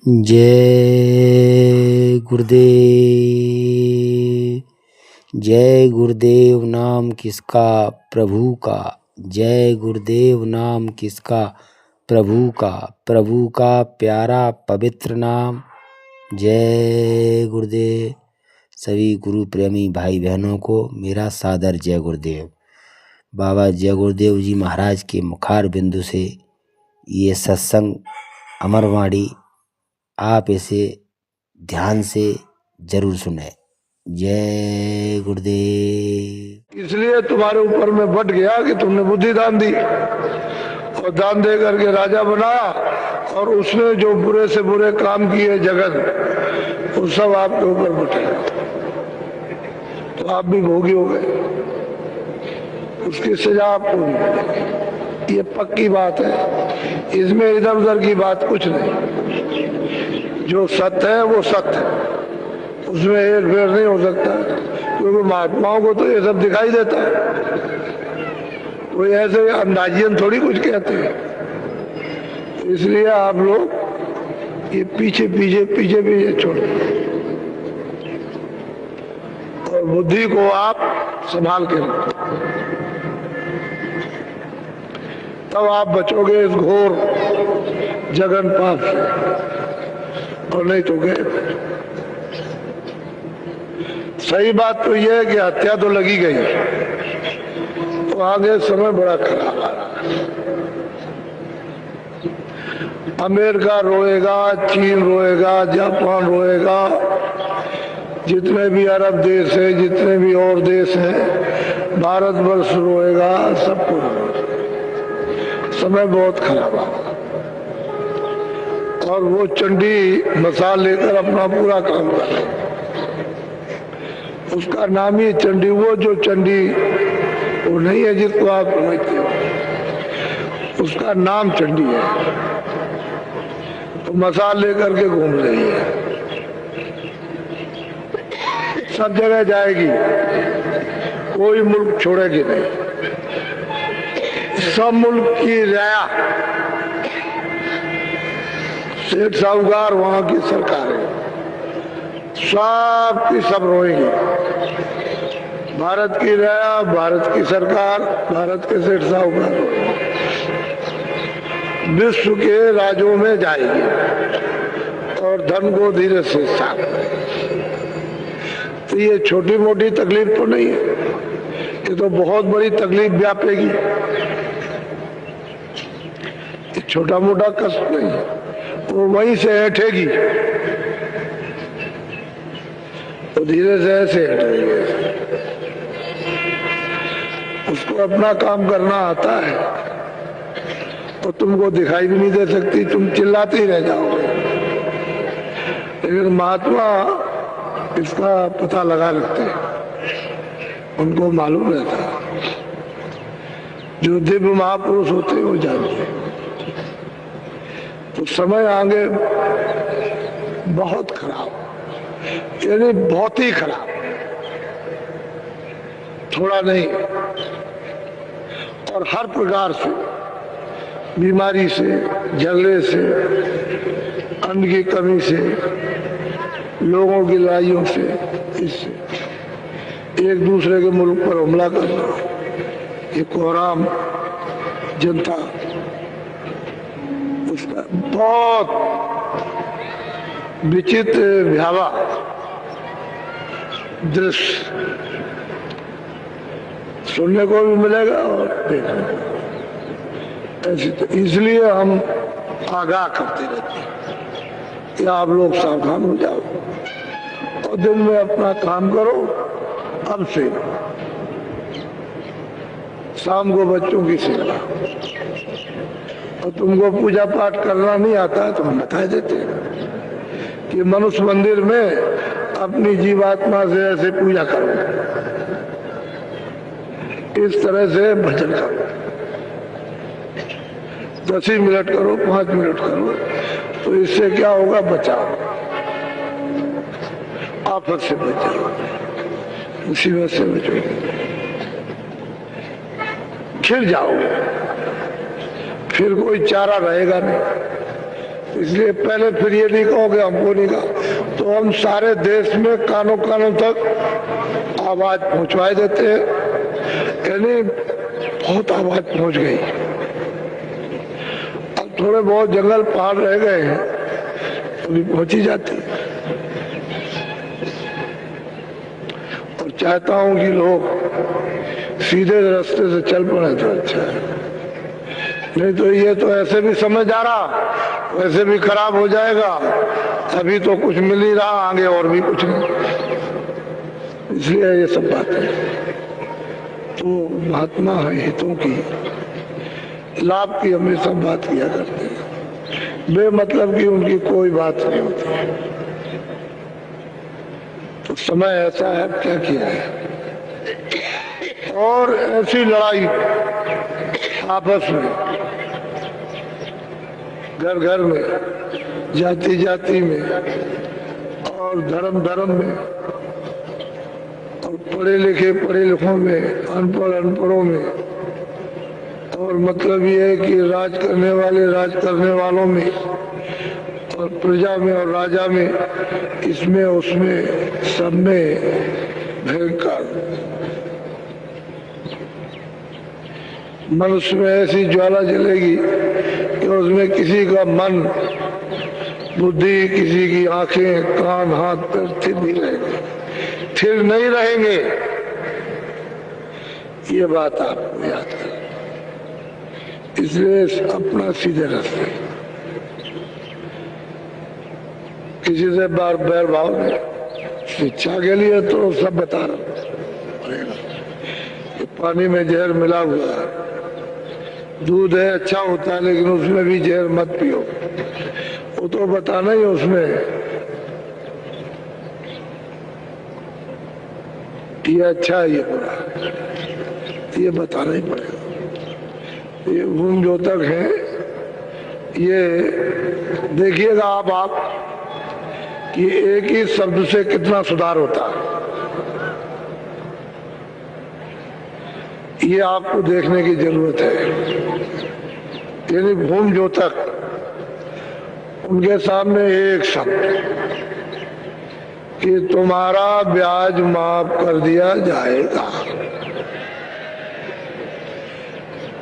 जय गुरुदेव। जय गुरुदेव नाम किसका प्रभु का। जय गुरुदेव नाम किसका प्रभु का प्यारा पवित्र नाम। जय गुरुदेव। सभी गुरु प्रेमी भाई बहनों को मेरा सादर जय गुरुदेव। बाबा जय गुरुदेव जी महाराज के मुखार बिंदु से ये सत्संग अमरवाणी आप इसे ध्यान से जरूर सुने। जय गुरुदेव। इसलिए तुम्हारे ऊपर में बट गया कि तुमने बुद्धि दान दी और दान दे करके राजा बनाया, और उसने जो बुरे से बुरे काम किए जगत, वो सब आपके ऊपर बटे, तो आप भी भोगी हो गए, उसकी सजा आपको मिलेगी। ये पक्की बात है, इसमें इधर उधर की बात कुछ नहीं। जो सत्य है वो सत्य है, उसमें हेर फेर नहीं हो सकता, क्योंकि महात्माओं को तो ये सब दिखाई देता है। कोई ऐसे अंदाजियन थोड़ी कुछ कहते हैं। इसलिए आप लोग ये पीछे पीछे पीछे पीछे छोड़ो और बुद्धि को आप संभाल के रखो, तब आप बचोगे इस घोर जगन पाप से, और नहीं तो गए। सही बात तो यह है कि हत्या तो लगी गई, तो आगे समय बड़ा खराब आ रहा है। अमेरिका रोएगा, चीन रोएगा, जापान रोएगा, जितने भी अरब देश है, जितने भी और देश हैं, भारतवर्ष रोएगा, सबको रोएगा। समय बहुत खराब आ रहा, और वो चंडी मसाल लेकर अपना पूरा काम कर रहे। उसका नाम ही चंडी, वो जो चंडी वो नहीं है जिसको आप समझते हो, उसका नाम चंडी है। तो मसाल लेकर के घूम रही है, सब जगह जाएगी, कोई मुल्क छोड़ेगी नहीं। सब मुल्क की राया, सेठ साहूकार, वहां की सरकारें, सब की सब रोएंगी। भारत की राया, भारत की सरकार, भारत के सेठ साहूकार विश्व के राज्यों में जाएगी और धन को धीरे से साफ करेगी। तो ये छोटी मोटी तकलीफ तो नहीं है, ये तो बहुत बड़ी तकलीफ व्यापेगी। छोटा मोटा कष्ट नहीं है, वो वहीं से हटेगी, तो धीरे से ऐसे हटेगी। उसको अपना काम करना आता है, तो तुमको दिखाई भी नहीं दे सकती, तुम चिल्लाते ही रह जाओगे। लेकिन महात्मा इसका पता लगा रखते हैं, उनको मालूम रहता है। जो दिव्य महापुरुष होते हैं वो जानते हैं। तो समय आगे बहुत खराब, यानी बहुत ही खराब, थोड़ा नहीं। और हर प्रकार से, बीमारी से, झगड़े से, अन्न की कमी से, लोगों की लड़ाइयों से, इससे एक दूसरे के मुल्क पर हमला करना, ये कोहराम जनता, उसका बहुत विचित्र भयावह दृश्य सुनने को भी मिलेगा और देखने को। ऐसे तो इसलिए हम आगाह करते रहते हैं कि आप लोग सावधान हो जाओ और दिन में अपना काम करो। अब से शाम को बच्चों की सेवा, और तुमको पूजा पाठ करना नहीं आता है तो हम बता देते हैं कि मनुष्य मंदिर में अपनी जीवात्मा से ऐसे पूजा करो, इस तरह से भजन करो, 10 ही मिनट करो, 5 मिनट करो, तो इससे क्या होगा, बचाओ, आफत से बचाओ, मुसीबत से बचोगे, खिल जाओगे, फिर कोई चारा रहेगा नहीं। इसलिए पहले फिर ये नहीं कहोगे हमको नहीं कहा, तो हम सारे देश में कानों कानों तक आवाज पहुंचवाए देते हैं। यानी बहुत आवाज पहुंच गई। अब थोड़े बहुत जंगल पहाड़ रह गए हैं तो भी पहुंची जाती है। और चाहता हूं कि लोग सीधे रास्ते से चल पड़े तो अच्छा है, नहीं तो ये तो ऐसे भी समझ आ रहा, वैसे भी खराब हो जाएगा। अभी तो कुछ मिल ही रहा, आगे और भी कुछ नहीं। इसलिए ये सब बातें तो महात्मा है हितों की, लाभ की हमेशा बात किया करते हैं, बेमतलब की उनकी कोई बात नहीं होती। तो समय ऐसा है, क्या किया है। और ऐसी लड़ाई आपस में, घर घर में, जाति जाति में, और धर्म धर्म में, और पढ़े लिखों में, अनपढ़ अनपढ़ों में, और मतलब ये है कि राज करने वालों में, और प्रजा में और राजा में, इसमें उसमें सब में भयंकर मनुष्य में ऐसी ज्वाला जलेगी कि उसमें किसी का मन बुद्धि, किसी की आंखें कान हाथ पैर स्थिर नहीं रहेंगे। ये बात आपको याद कर, इसलिए अपना सीधे रास्ते, किसी से बार बैर भाव नहीं। शिक्षा के लिए तो सब बता रहा हूं, पानी में जहर मिला हुआ है, दूध है अच्छा होता है लेकिन उसमें भी जहर मत पियो, वो तो बताना ही उसमें ये अच्छा है ये बुरा, ये बताना ही पड़ेगा। ये गुण जो तक है, ये देखिएगा आप कि एक ही शब्द से कितना सुधार होता है, ये आपको देखने की जरूरत है। यानी भूम जो तक, उनके सामने एक शब्द कि तुम्हारा ब्याज माफ कर दिया जाएगा।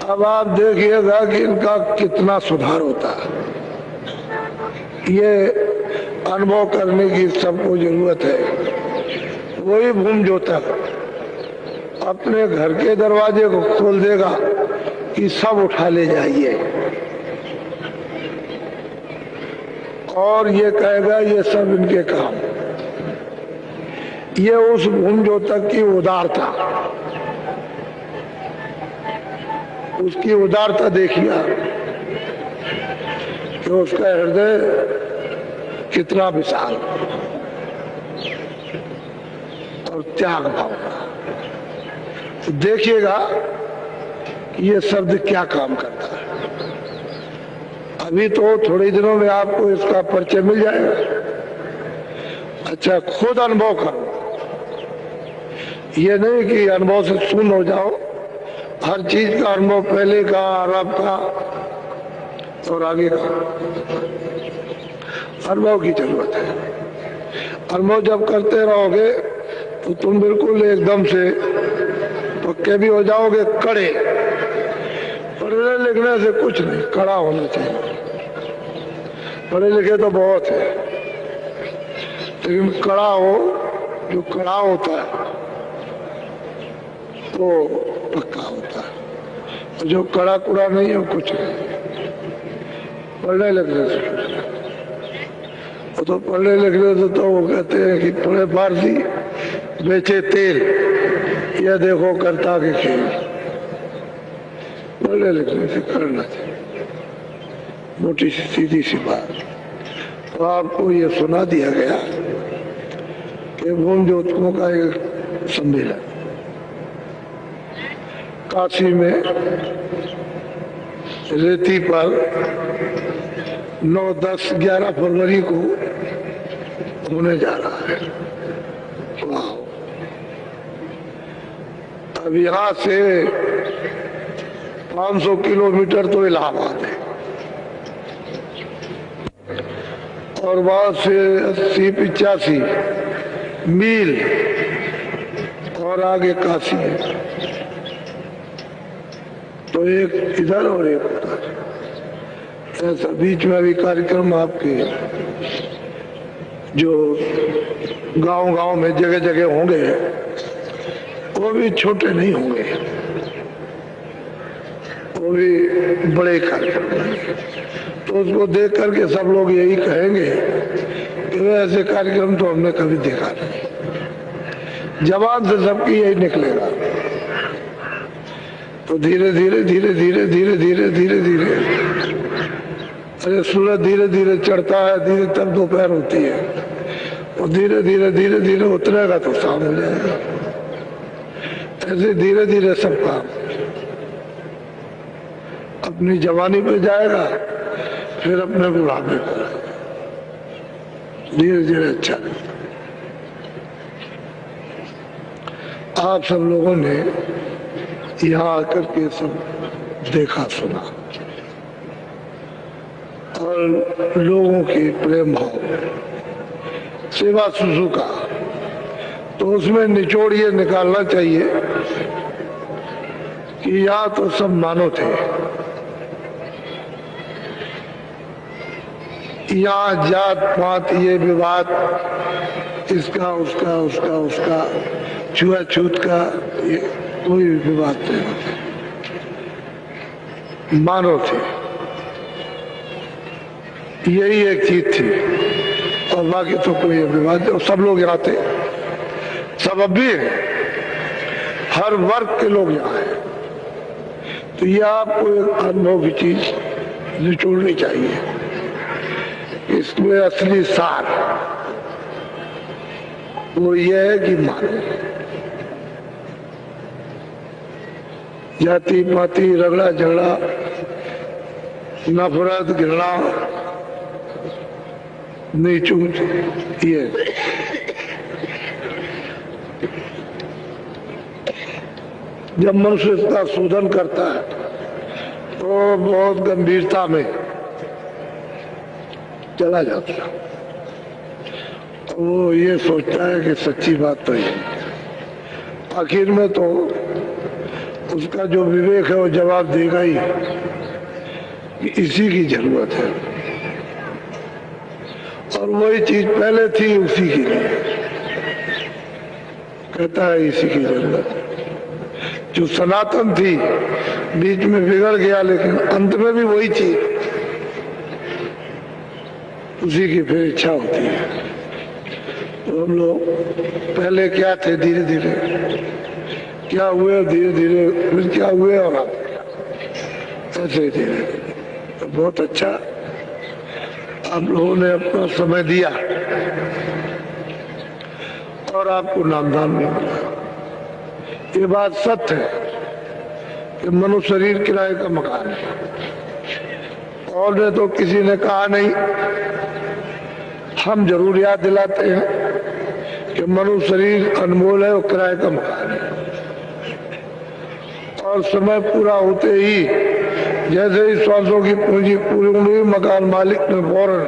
अब आप देखिएगा कि इनका कितना सुधार होता है। ये अनुभव करने की सबको जरूरत है। वही भूम जो तक अपने घर के दरवाजे को खोल देगा कि सब उठा ले जाइए, और ये कहेगा ये सब इनके काम। ये उस भूम जो तक की उदारता, उसकी उदारता देखिए कि उसका हृदय कितना विशाल और त्याग भाव का। तो देखिएगा कि ये शब्द क्या काम करता है। अभी तो थोड़े दिनों में आपको इसका परिचय मिल जाएगा। अच्छा, खुद अनुभव करो, ये नहीं कि अनुभव से सुन हो जाओ। हर चीज का अनुभव, पहले का, आरंभ का और आगे का अनुभव की जरूरत है। अनुभव जब करते रहोगे तो तुम बिल्कुल एकदम से पक्के भी हो जाओगे, कड़े। पढ़ने लिखने से कुछ नहीं, कड़ा होना चाहिए। पढ़े लिखे तो बहुत है, लेकिन कड़ा हो, जो कड़ा होता है तो पक्का होता है। जो कड़ा कुड़ा नहीं है कुछ नहीं। पढ़ने लिखने से कुछ नहीं। वो तो पढ़ने लिखने से तो वो कहते हैं कि पढ़े फारसी बेचे तेल, यह देखो करता के खेल। पढ़ने लिखने से करना चाहिए, मोटी सी सीधी सी बात। तो आपको ये सुना दिया गया कि भूम ज्योतिकों का एक सम्मेलन काशी में रेती पर 9, 10, 11 फरवरी को होने जा रहा है। वाह! अब यहाँ से 500 किलोमीटर तो इलाहाबाद है। और वहां से 80-85 मील और आगे काशी है। तो एक इधर और एक उधर, ऐसा बीच में भी कार्यक्रम आपके जो गांव-गांव में जगह जगह होंगे, वो भी छोटे नहीं होंगे, वो भी बड़े कार्यक्रम होंगे। तो उसको देख करके सब लोग यही कहेंगे कि ऐसे कार्यक्रम तो हमने कभी देखा नहीं। जवान से सबकी यही निकलेगा। तो धीरे धीरे धीरे धीरे धीरे धीरे धीरे धीरे अरे सूरज धीरे धीरे चढ़ता है, धीरे तब दोपहर होती है, और धीरे धीरे धीरे धीरे उतरेगा तो शाम हो जाएगा। ऐसे धीरे धीरे सब काम अपनी जवानी पे जाएगा, फिर अपने बुढ़ापे पर धीरे धीरे अच्छा। आप सब लोगों ने यहाँ आकर के सब देखा सुना, और लोगों के प्रेम भाव, सेवा शुश्रूषा, तो उसमें निचोड़ ये निकालना चाहिए कि यहाँ तो सब मानव थे, यहाँ जात पात ये विवाद, इसका उसका उसका उसका छुआछूत का ये कोई विवाद नहीं होता। मानव थे, यही एक चीज थी, और बाकी तो कोई विवाद। और सब लोग यहाँ थे, सब अब भी हैं, हर वर्ग के लोग यहाँ हैं। तो ये आपको एक अनुभव की चीज निचोड़नी चाहिए। इसमें असली सार वो ये है कि मानो, जाति पाति रगड़ा झगड़ा नफरत घृणा नीच ऊंच, ये जब मनुष्य इसका शोधन करता है तो बहुत गंभीरता में चला जाता है। वो ये सोचता है कि सच्ची बात तो ये, आखिर में तो उसका जो विवेक है वो जवाब देगा ही कि इसी की जरूरत है, और वही चीज पहले थी उसी के लिए, कहता है इसी की जरूरत है। जो सनातन थी बीच में बिगड़ गया, लेकिन अंत में भी वही चीज, उसी की फिर इच्छा होती है। तो हम लोग पहले क्या थे, धीरे धीरे क्या हुए, धीरे धीरे फिर क्या हुए, और आप ऐसे ही धीरे धीरे। तो बहुत अच्छा आप लोगों ने अपना समय दिया, और आपको नामदान भी मिला। ये बात सत्य है कि मनुष्य शरीर किराए का मकान है, और ने तो किसी ने कहा नहीं। हम जरूर याद दिलाते हैं कि मनुष्य शरीर अनमोल है और किराए का मकान है, और समय पूरा होते ही जैसे ही श्वासों की पूंजी पूरी हुई, मकान मालिक ने फौरन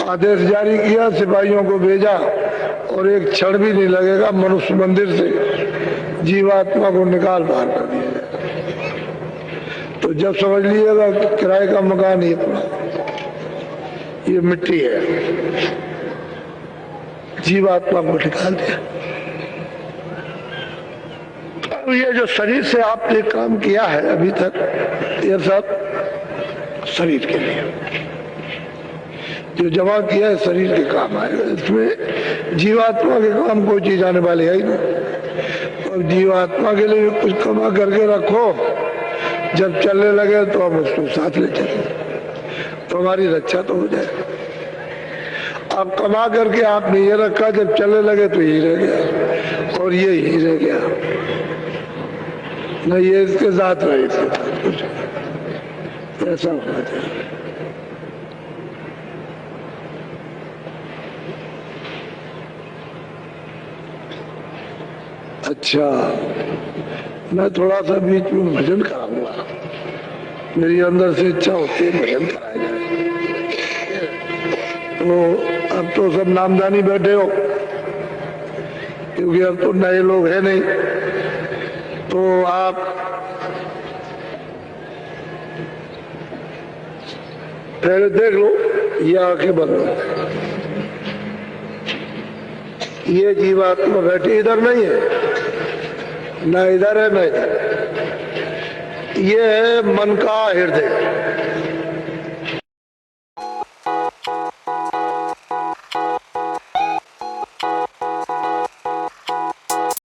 आदेश जारी किया, सिपाहियों को भेजा, और एक क्षण भी नहीं लगेगा मनुष्य मंदिर से जीवात्मा को निकाल बाहर कर दिया जाए। तो जब समझ लीजिएगा कि किराए का मकान ये पूरा, ये मिट्टी है, जीवात्मा को निकाल दिया। तो ये जो शरीर से आपने काम किया है अभी तक, ये सब शरीर के लिए जो जमा किया है, शरीर के काम आएगा। इसमें जीवात्मा के काम कोई चीज आने वाली है ही नहीं। और जीवात्मा के लिए कुछ कमा करके रखो, जब चलने लगे तो हम उसको साथ ले चले, तो हमारी रक्षा तो हो जाए। अब कमा करके आपने ये रखा, जब चलने लगे तो यही रह गया, और ये यही रह गया, न ये इसके साथ रहे, इसके साथ कुछ ऐसा होना चाहिए। अच्छा, मैं थोड़ा सा बीच में भजन कराऊंगा, मेरी अंदर से इच्छा होती है भजन कराया जाए। तो तो अब तो सब नामदानी बैठे हो, क्योंकि अब तो नए लोग हैं नहीं, तो आप पहले देख लो, ये आंखें बंद, ये जीवात्मा बैठी इधर नहीं है, न इधर है न इधर, ये है मन का हृदय।